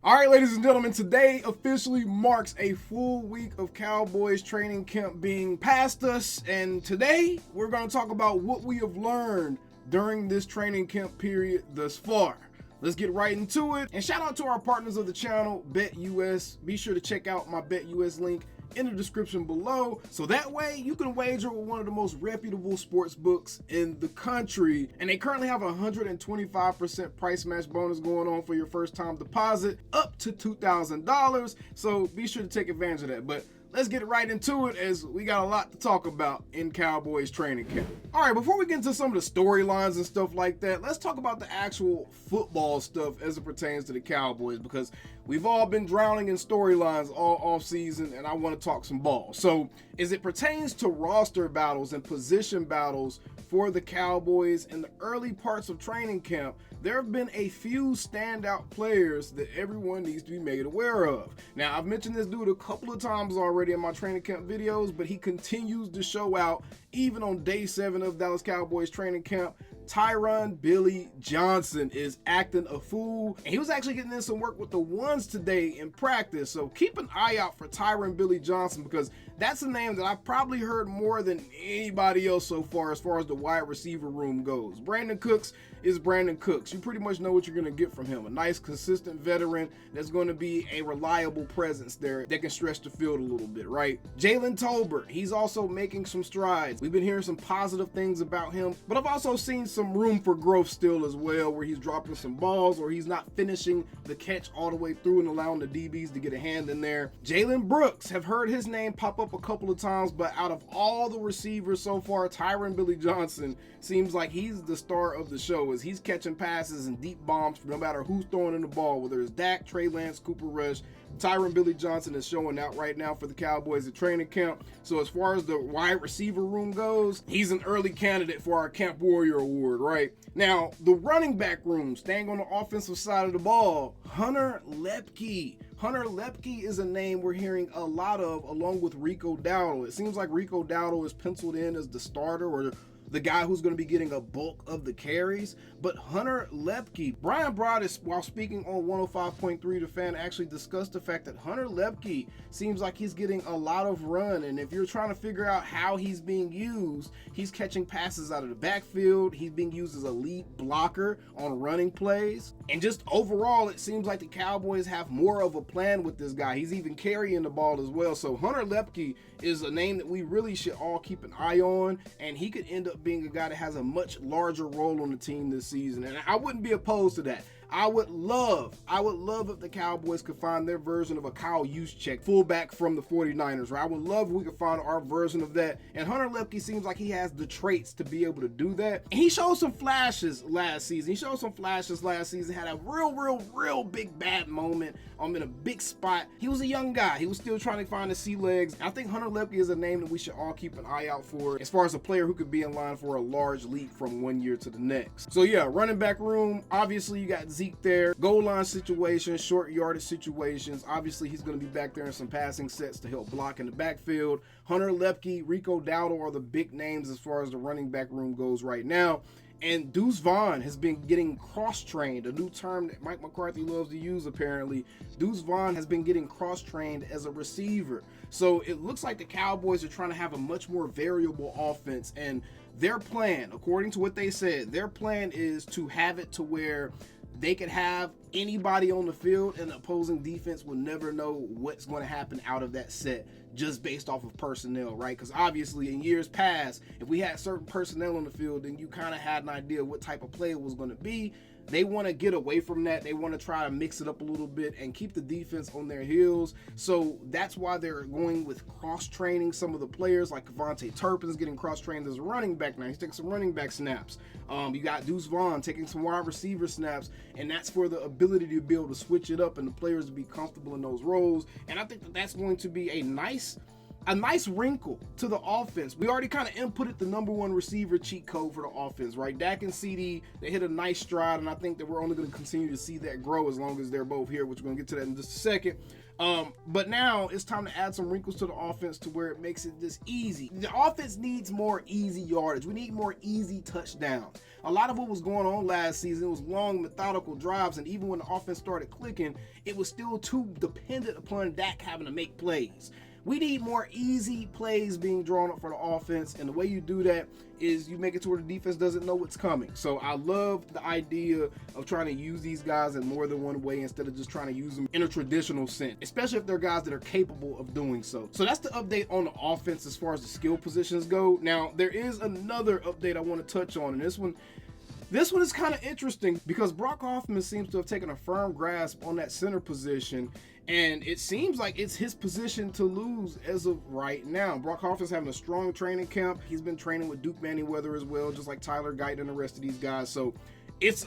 All right, ladies and gentlemen, today officially marks a full week of Cowboys training camp being past us, and today we're going to talk about what we have learned during this training camp period thus far. Let's get right into it, and shout out to our partners of the channel, BetUS. Be sure to check out my BetUS link in the description below, so that way you can wager with one of the most reputable sports books in the country. And they currently have a 125% price match bonus going on for your first time deposit up to $2,000, so be sure to take advantage of that. But let's get right into it, as we got a lot to talk about in Cowboys training camp. All right, before we get into some of the storylines and stuff like that, let's talk about the actual football stuff as it pertains to the Cowboys, because we've all been drowning in storylines all off season, and I want to talk some ball. So as it pertains to roster battles and position battles for the Cowboys in the early parts of training camp, there have been a few standout players that everyone needs to be made aware of. Now, I've mentioned this dude a couple of times already in my training camp videos, but he continues to show out even on day 7 of Dallas Cowboys training camp. Tyron Billy Johnson is acting a fool, and he was actually getting in some work with the ones today in practice. So keep an eye out for Tyron Billy Johnson, because that's a name that I've probably heard more than anybody else so far as the wide receiver room goes. Brandon Cooks is Brandon Cooks. You pretty much know what you're going to get from him. A nice, consistent veteran that's going to be a reliable presence there that can stretch the field a little bit, right? Jalen Tolbert, he's also making some strides. We've been hearing some positive things about him, but I've also seen some room for growth still as well, where he's dropping some balls or he's not finishing the catch all the way through and allowing the DBs to get a hand in there. Jalen Brooks, have heard his name pop up a couple of times, but out of all the receivers so far, Tyron Billy Johnson seems like he's the star of the show, as he's catching passes and deep bombs no matter who's throwing in the ball, whether it's Dak, Trey Lance, Cooper Rush. Tyron Billy Johnson is showing out right now for the Cowboys at training camp. So as far as the wide receiver room goes, he's an early candidate for our Camp Warrior Award, right? Now, the running back room, staying on the offensive side of the ball, Hunter Lepke. Hunter Lepke is a name we're hearing a lot of, along with Rico Dowdle. It seems like Rico Dowdle is penciled in as the starter, or the guy who's going to be getting a bulk of the carries. But Hunter Lepke, Brian Broaddus, while speaking on 105.3 The Fan, actually discussed the fact that Hunter Lepke seems like he's getting a lot of run, and if you're trying to figure out how he's being used, he's catching passes out of the backfield, he's being used as a lead blocker on running plays, and just overall it seems like the Cowboys have more of a plan with this guy. He's even carrying the ball as well. So Hunter Lepke is a name that we really should all keep an eye on, and he could end up being a guy that has a much larger role on the team this season, and I wouldn't be opposed to that. I would love if the Cowboys could find their version of a Kyle Juszczyk, fullback from the 49ers, right? I would love if we could find our version of that, and Hunter Lepke seems like he has the traits to be able to do that. And he showed some flashes last season. Had a real big bad moment in a big spot. He was a young guy. He was still trying to find the sea legs. I think Hunter Lepke is a name that we should all keep an eye out for as far as a player who could be in line for a large leap from one year to the next. So yeah, running back room, obviously you got Zeke there. Goal line situations, short yardage situations. Obviously, he's going to be back there in some passing sets to help block in the backfield. Hunter Lepke, Rico Dowdle are the big names as far as the running back room goes right now. And Deuce Vaughn has been getting cross-trained, a new term that Mike McCarthy loves to use apparently. Deuce Vaughn has been getting cross-trained as a receiver. So it looks like the Cowboys are trying to have a much more variable offense, and their plan, according to what they said, their plan is to have it to where they could have anybody on the field and the opposing defense will never know what's going to happen out of that set just based off of personnel, right? Because obviously in years past, if we had certain personnel on the field, then you kind of had an idea what type of play it was going to be. They want to get away from that. They want to try to mix it up a little bit and keep the defense on their heels. So that's why they're going with cross-training some of the players, like Devontae Turpin's getting cross-trained as a running back now. He's taking some running back snaps. You got Deuce Vaughn taking some wide receiver snaps, and that's for the ability to be able to switch it up and the players to be comfortable in those roles. And I think that that's going to be a nice a nice wrinkle to the offense. We already kind of inputted the #1 receiver cheat code for the offense, right? Dak and CD, they hit a nice stride, and I think that we're only going to continue to see that grow as long as they're both here, which we're going to get to that in just a second. But now it's time to add some wrinkles to the offense to where it makes it just easy. The offense needs more easy yardage. We need more easy touchdowns. A lot of what was going on last season was long, methodical drives, and even when the offense started clicking, it was still too dependent upon Dak having to make plays. We need more easy plays being drawn up for the offense, and the way you do that is you make it to where the defense doesn't know what's coming. So I love the idea of trying to use these guys in more than one way instead of just trying to use them in a traditional sense, especially if they're guys that are capable of doing so. So that's the update on the offense as far as the skill positions go. Now, there is another update I want to touch on, and this one is kind of interesting because Brock Hoffman seems to have taken a firm grasp on that center position, and it seems like it's his position to lose as of right now. Brock Hoffman's having a strong training camp. He's been training with Duke Manyweather as well, just like Tyler Guyton and the rest of these guys. So it's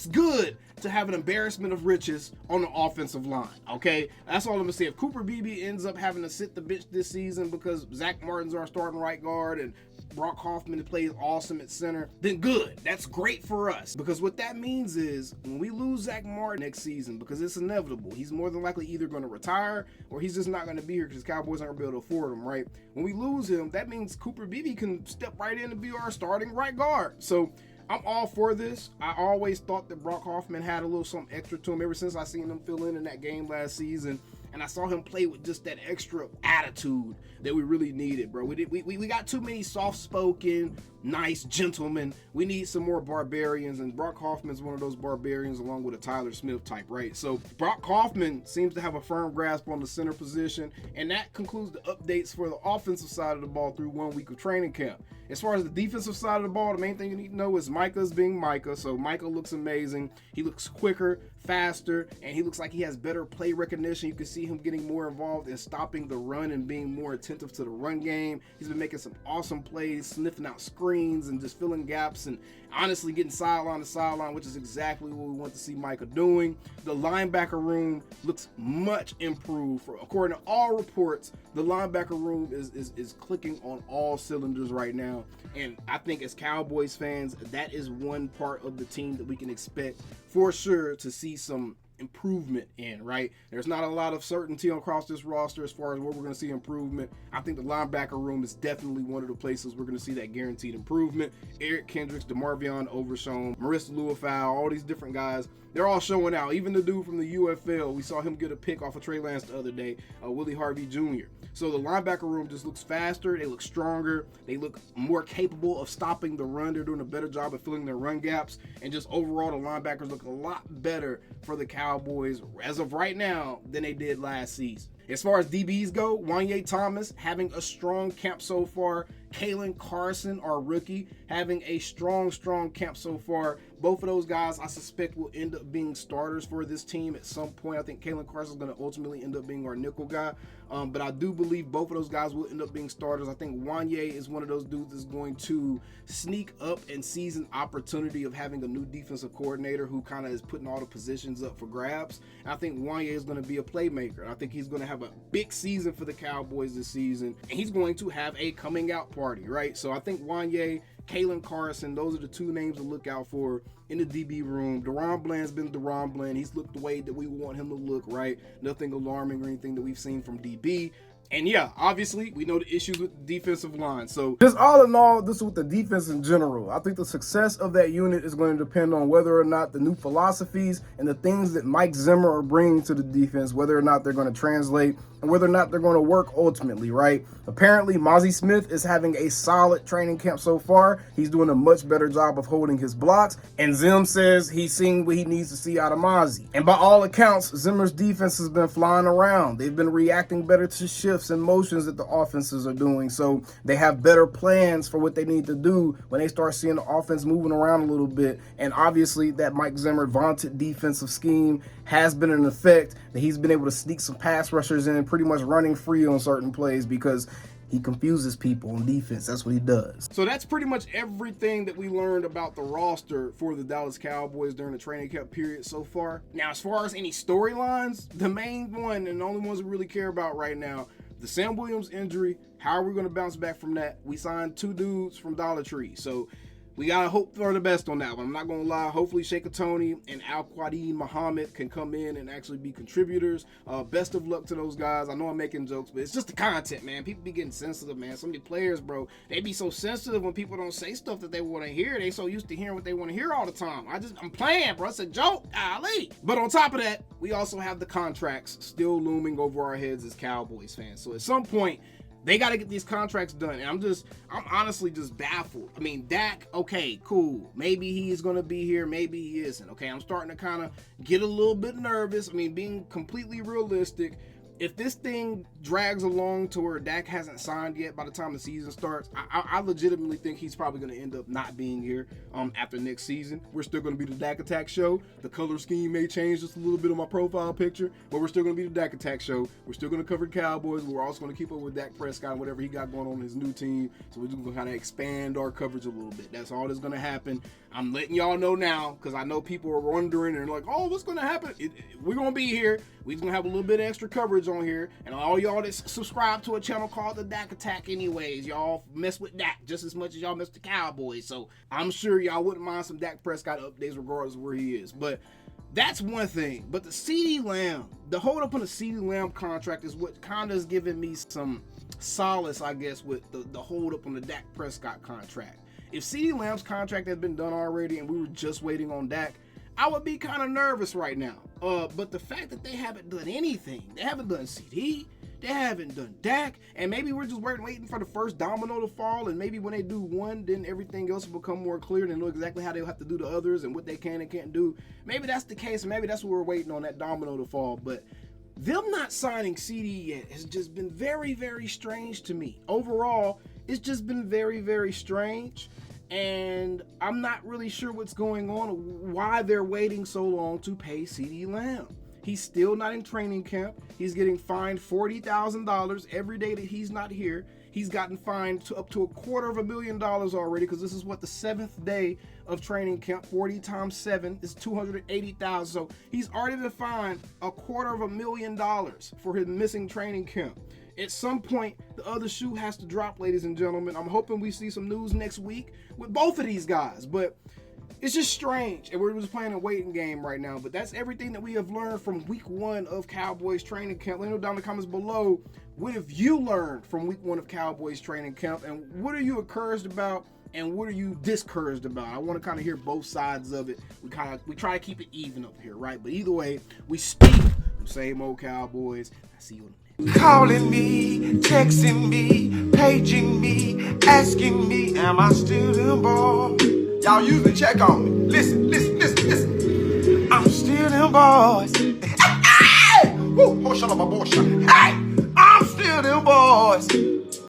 good to have an embarrassment of riches on the offensive line, okay? That's all I'm gonna say. If Cooper Beebe ends up having to sit the bench this season because Zach Martin's our starting right guard and Brock Hoffman plays awesome at center, then good. That's great for us, because what that means is when we lose Zach Martin next season, because it's inevitable, he's more than likely either going to retire or he's just not going to be here because Cowboys aren't going to be able to afford him, right? When we lose him, that means Cooper Beebe can step right in and be our starting right guard. So I'm all for this. I always thought that Brock Hoffman had a little something extra to him ever since I seen him fill in that game last season. And I saw him play with just that extra attitude that we really needed, bro. We got too many soft-spoken, nice gentlemen. We need some more barbarians, and Brock Hoffman's one of those barbarians along with a Tyler Smith type, right? So Brock Hoffman seems to have a firm grasp on the center position, and that concludes the updates for the offensive side of the ball through 1 week of training camp. As far as the defensive side of the ball, the main thing you need to know is Micah's being Micah. So Micah looks amazing. He looks quicker, faster, and he looks like he has better play recognition. You can see him getting more involved in stopping the run and being more attentive to the run game. He's been making some awesome plays, sniffing out screens and just filling gaps and honestly getting sideline to sideline, which is exactly what we want to see Micah doing. The linebacker room looks much improved. According to all reports, the linebacker room is clicking on all cylinders right now. And I think as Cowboys fans, that is one part of the team that we can expect for sure to see some improvement in, right? There's not a lot of certainty across this roster as far as where we're going to see improvement. I think the linebacker room is definitely one of the places we're going to see that guaranteed improvement. Eric Kendricks, DeMarvion Overshown, Marissa Luafau, all these different guys, they're all showing out. Even the dude from the UFL, we saw him get a pick off of Trey Lance the other day, Willie Harvey Jr. So the linebacker room just looks faster, they look stronger, they look more capable of stopping the run. They're doing a better job of filling their run gaps, and just overall the linebackers look a lot better for the Cowboys as of right now than they did last season. As far as DBs go, Wanye Thomas having a strong camp so far. Kalen Carson, our rookie, having a strong camp so far. Both of those guys, I suspect, will end up being starters for this team at some point. I think Kalen Carson is going to ultimately end up being our nickel guy. But I do believe both of those guys will end up being starters. I think Wanye is one of those dudes that's going to sneak up and seize an opportunity of having a new defensive coordinator who kind of is putting all the positions up for grabs. And I think Wanye is going to be a playmaker. I think he's going to have a big season for the Cowboys this season. And he's going to have a coming out party, right? So I think Wanye, Kalen Carson, those are the two names to look out for in the DB room. DaRon Bland's been DaRon Bland. He's looked the way that we want him to look, right? Nothing alarming or anything that we've seen from DB. And yeah, obviously, we know the issues with the defensive line. So just all in all, this is with the defense in general. I think the success of that unit is going to depend on whether or not the new philosophies and the things that Mike Zimmer are bringing to the defense, whether or not they're going to translate and whether or not they're going to work ultimately, right? Apparently, Mozzie Smith is having a solid training camp so far. He's doing a much better job of holding his blocks. And Zim says he's seeing what he needs to see out of Mozzie. And by all accounts, Zimmer's defense has been flying around. They've been reacting better to shifts and motions that the offenses are doing. So they have better plans for what they need to do when they start seeing the offense moving around a little bit. And obviously that Mike Zimmer vaunted defensive scheme has been in effect, that he's been able to sneak some pass rushers in pretty much running free on certain plays because he confuses people on defense. That's what he does. So that's pretty much everything that we learned about the roster for the Dallas Cowboys during the training camp period so far. Now, as far as any storylines, the main one and the only ones we really care about right now, the Sam Williams injury, how are we going to bounce back from that? We signed 2 dudes from Dollar Tree, so we got to hope for the best on that one. I'm not going to lie. Hopefully, Sheikh Tony and Al-Quadin Muhammad can come in and actually be contributors. Best of luck to those guys. I know I'm making jokes, but it's just the content, man. People be getting sensitive, man. Some of the players, bro, they be so sensitive when people don't say stuff that they want to hear. They so used to hearing what they want to hear all the time. I'm playing, bro. It's a joke. Golly. But on top of that, we also have the contracts still looming over our heads as Cowboys fans. So at some point, they got to get these contracts done. And I'm honestly just baffled. I mean, Dak, okay, cool. Maybe he is going to be here. Maybe he isn't. Okay, I'm starting to kind of get a little bit nervous. I mean, being completely realistic, if this thing drags along to where Dak hasn't signed yet by the time the season starts, I legitimately think he's probably going to end up not being here after next season. We're still going to be the Dak Attack Show. The color scheme may change just a little bit on my profile picture, but we're still going to be the Dak Attack Show. We're still going to cover Cowboys. We're also going to keep up with Dak Prescott and whatever he got going on in his new team. So we're just going to kind of expand our coverage a little bit. That's all that's going to happen. I'm letting y'all know now because I know people are wondering and like, oh, what's going to happen? We're going to be here. We're going to have a little bit of extra coverage on here. And all y'all that subscribe to a channel called the Dak Attack anyways, y'all mess with Dak just as much as y'all mess with the Cowboys. So I'm sure y'all wouldn't mind some Dak Prescott updates regardless of where he is. But that's one thing. But the CeeDee Lamb, the hold up on the CeeDee Lamb contract is what kind of is giving me some solace, I guess, with the hold up on the Dak Prescott contract. If CeeDee Lamb's contract had been done already and we were just waiting on Dak, I would be kind of nervous right now. But the fact that they haven't done anything, they haven't done CD, they haven't done Dak, and maybe we're just waiting for the first domino to fall, and maybe when they do one, then everything else will become more clear and they know exactly how they'll have to do the others and what they can and can't do. Maybe that's the case, and maybe that's what we're waiting on, that domino to fall. But them not signing CD yet has just been very, very strange to me. Overall, it's just been very, very strange. And I'm not really sure what's going on, why they're waiting so long to pay CeeDee Lamb. He's still not in training camp. He's getting fined $40,000 every day that he's not here. He's gotten fined up to $250,000 already because this is what the 7th day of training camp. 40 times 7 is $280,000. So he's already been fined $250,000 for his missing training camp. At some point, the other shoe has to drop, ladies and gentlemen. I'm hoping we see some news next week with both of these guys, but it's just strange, and we're just playing a waiting game right now. But that's everything that we have learned from week 1 of Cowboys Training Camp. Let me know down in the comments below, what have you learned from week 1 of Cowboys Training Camp, and what are you encouraged about, and what are you discouraged about? I want to kind of hear both sides of it. We try to keep it even up here, right? But either way, we speak the same old Cowboys. I see you on the calling me, texting me, paging me, asking me, am I still them boys? Y'all usually check on me. Listen. I'm still them boys. Hey! Woo! Hey! I'm still them boys.